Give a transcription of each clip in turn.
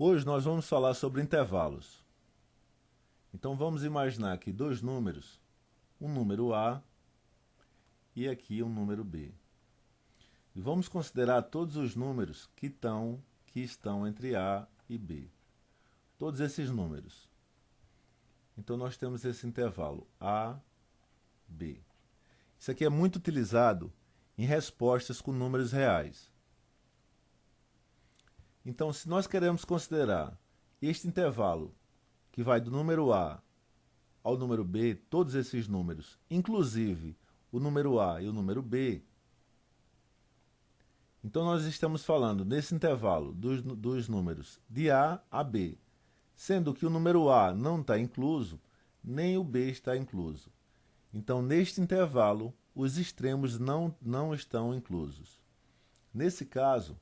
Hoje nós vamos falar sobre intervalos. Então vamos imaginar aqui dois números, um número A e aqui um número B. E vamos considerar todos os números que estão entre A e B. Todos esses números. Então nós temos esse intervalo A, B. Isso aqui é muito utilizado em respostas com números reais. Então, se nós queremos considerar este intervalo, que vai do número A ao número B, todos esses números, inclusive o número A e o número B, então nós estamos falando nesse intervalo dos números de A a B, sendo que o número A não está incluso, nem o B está incluso. Então, neste intervalo, os extremos não estão inclusos. Nesse caso,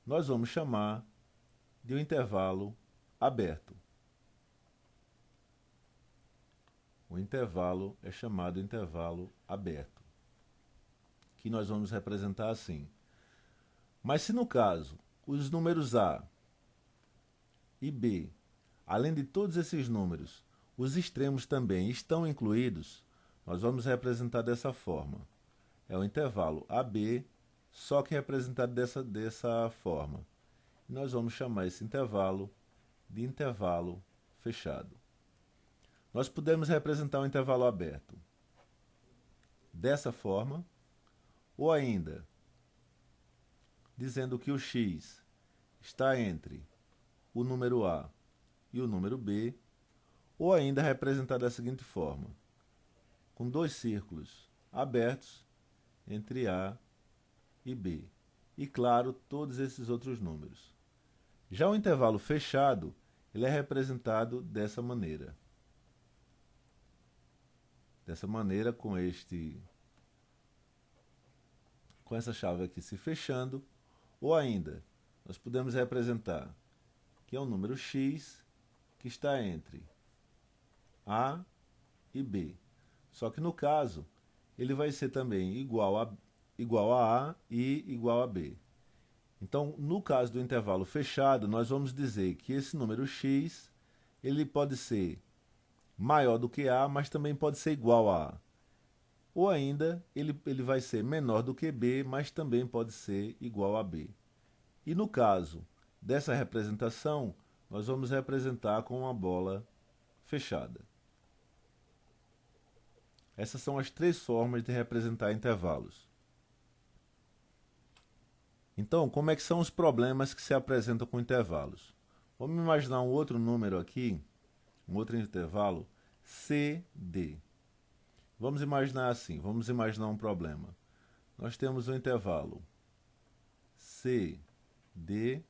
nós vamos chamar de um intervalo aberto. O intervalo é chamado intervalo aberto, que nós vamos representar assim. Mas se no caso, os números A e B, além de todos esses números, os extremos também estão incluídos, nós vamos representar dessa forma. É o intervalo AB, só que representado dessa forma. E nós vamos chamar esse intervalo de intervalo fechado. Nós podemos representar um intervalo aberto dessa forma, ou ainda dizendo que o x está entre o número A e o número B, ou ainda representado da seguinte forma, com dois círculos abertos entre A e B. E, claro, todos esses outros números. Já o intervalo fechado, ele é representado dessa maneira. Dessa maneira, com essa chave aqui se fechando, ou ainda, nós podemos representar que é um número x que está entre A e B. Só que no caso, ele vai ser também igual a A e igual a B. Então, no caso do intervalo fechado, nós vamos dizer que esse número x, ele pode ser maior do que A, mas também pode ser igual a A. Ou ainda, ele vai ser menor do que B, mas também pode ser igual a B. E no caso dessa representação, nós vamos representar com uma bola fechada. Essas são as três formas de representar intervalos. Então, como é que são os problemas que se apresentam com intervalos? Vamos imaginar um outro número aqui, um outro intervalo, CD. Vamos imaginar assim, vamos imaginar um problema. Nós temos um intervalo CD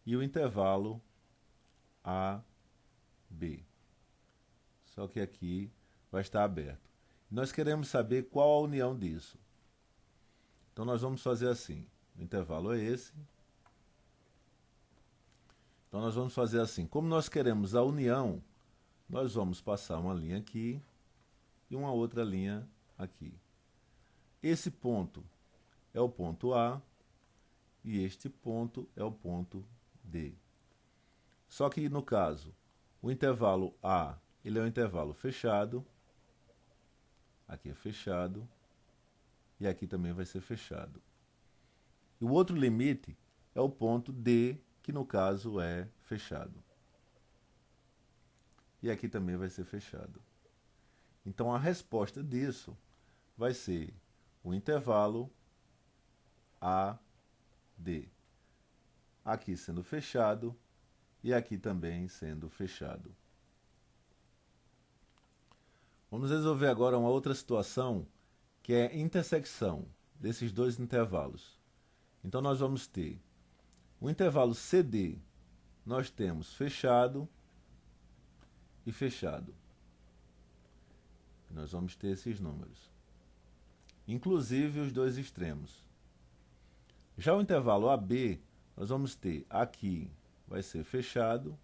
e o intervalo AB. Só que aqui vai estar aberto. Nós queremos saber qual a união disso. Então nós vamos fazer assim. O intervalo é esse. Então nós vamos fazer assim. Como nós queremos a união, nós vamos passar uma linha aqui e uma outra linha aqui. Esse ponto é o ponto A e este ponto é o ponto D. Só que no caso, o intervalo A, ele é um intervalo fechado. Aqui é fechado. E aqui também vai ser fechado. E o outro limite é o ponto D, que no caso é fechado. E aqui também vai ser fechado. Então a resposta disso vai ser o intervalo AD. Aqui sendo fechado e aqui também sendo fechado. Vamos resolver agora uma outra situação, que é a intersecção desses dois intervalos. Então nós vamos ter o intervalo CD, nós temos fechado e fechado. Nós vamos ter esses números, inclusive os dois extremos. Já o intervalo AB, nós vamos ter aqui vai ser fechado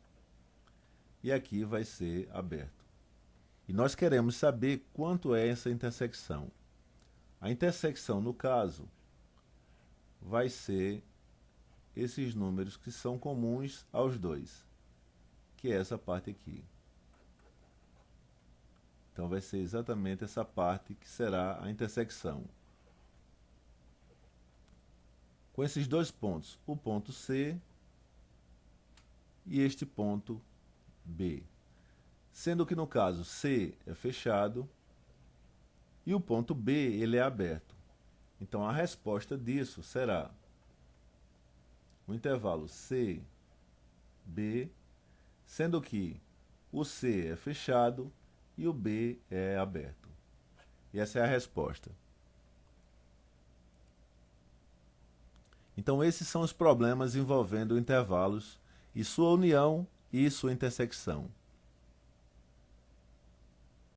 e aqui vai ser aberto. E nós queremos saber quanto é essa intersecção. A intersecção, no caso, vai ser esses números que são comuns aos dois, que é essa parte aqui. Então vai ser exatamente essa parte que será a intersecção. Com esses dois pontos, o ponto C e este ponto B. Sendo que no caso C é fechado e o ponto B ele é aberto. Então a resposta disso será o intervalo C, B, sendo que o C é fechado e o B é aberto. E essa é a resposta. Então esses são os problemas envolvendo intervalos e sua união e sua intersecção.